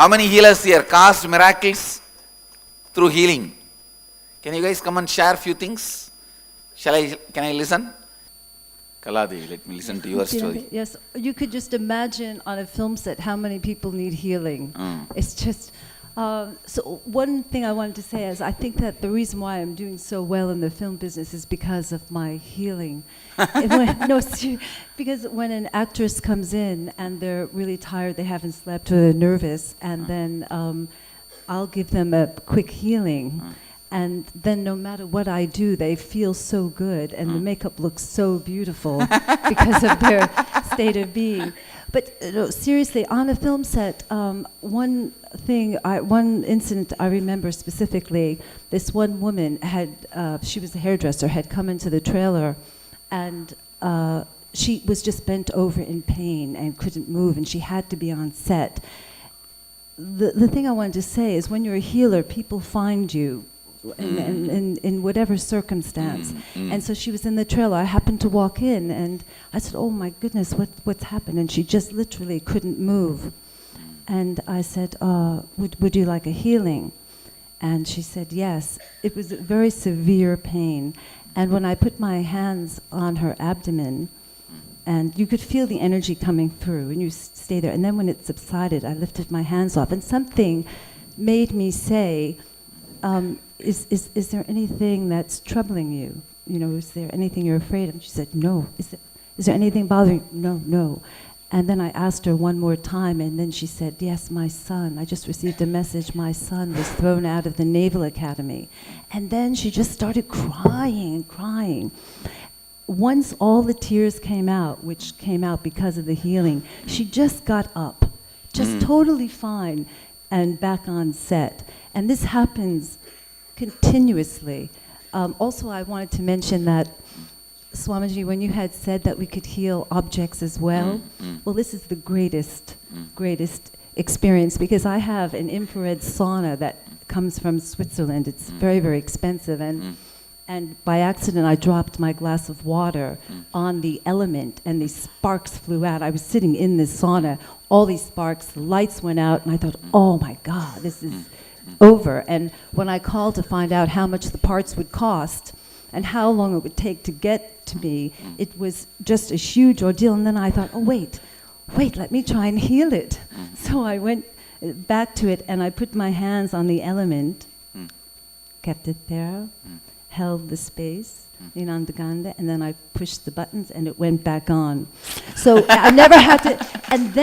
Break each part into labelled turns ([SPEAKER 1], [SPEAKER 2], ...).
[SPEAKER 1] How many healers here caused miracles through healing? Can you guys come and share a few things? Can I listen? Kaladevi, let me listen to your story.
[SPEAKER 2] Yes, you could just imagine on a film set how many people need healing. It's just, so one thing I wanted to say is I think that the reason why I'm doing so well in the film business is because of my healing. Because when an actress comes in and they're really tired, they haven't slept or they're nervous, and then I'll give them a quick healing. And then no matter what I do, they feel so good, and the makeup looks so beautiful because of their state of being. But seriously, on a film set, one incident I remember specifically, this one woman she was a hairdresser, had come into the trailer, and she was just bent over in pain and couldn't move, and she had to be on set. The thing I wanted to say is when you're a healer, people find you in whatever circumstance. And so she was in the trailer. I happened to walk in and I said, oh my goodness, what's happened? And she just literally couldn't move. And I said, would you like a healing? And she said yes. It was a very severe pain. And when I put my hands on her abdomen, and you could feel the energy coming through, and you stay there. And then when it subsided, I lifted my hands off, and something made me say, is there anything that's troubling you? You know, is there anything you're afraid of? And she said, no. Is there anything bothering you? No, no. And then I asked her one more time, and then she said, yes, my son. I just received a message. My son was thrown out of the Naval Academy. And then she just started crying and crying. Once all the tears came out, which came out because of the healing, she just got up, just totally fine, and back on set. And this happens continuously. Also, I wanted to mention that, Swamiji, when you had said that we could heal objects as well, well, this is the greatest experience, because I have an infrared sauna that comes from Switzerland. It's very, very expensive, and by accident I dropped my glass of water on the element, and these sparks flew out. I was sitting in this sauna, all these sparks, the lights went out, and I thought, oh my God, this is over. And when I called to find out how much the parts would cost and how long it would take to get to me, it was just a huge ordeal. And then I thought, oh wait, let me try and heal it. So I went back to it, and I put my hands on the element, kept it there, held the space in Andaganda, and then I pushed the buttons and it went back on. So I never had to, and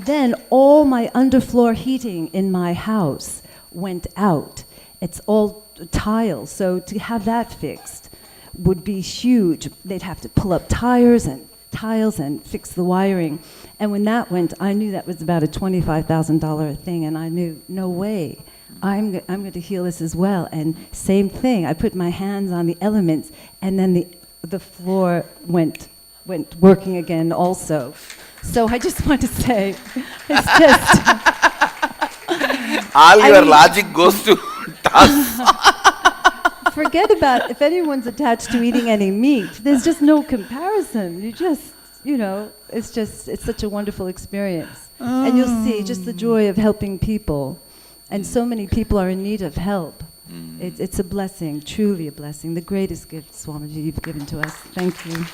[SPEAKER 2] then all my underfloor heating in my house went out. It's all tile, so to have that fixed would be huge. They'd have to pull up tiles and fix the wiring. And when that went, I knew that was about a $25,000 thing, and I knew, no way. I'm going to heal this as well. And same thing, I put my hands on the elements, and then the floor went working again also. So I just want to say, it's just...
[SPEAKER 1] All your logic goes to toss.
[SPEAKER 2] Forget about if anyone's attached to eating any meat. There's just no comparison. You just, it's such a wonderful experience. And you'll see just the joy of helping people. And so many people are in need of help. It's a blessing, truly a blessing. The greatest gift, Swamiji, you've given to us. Thank you.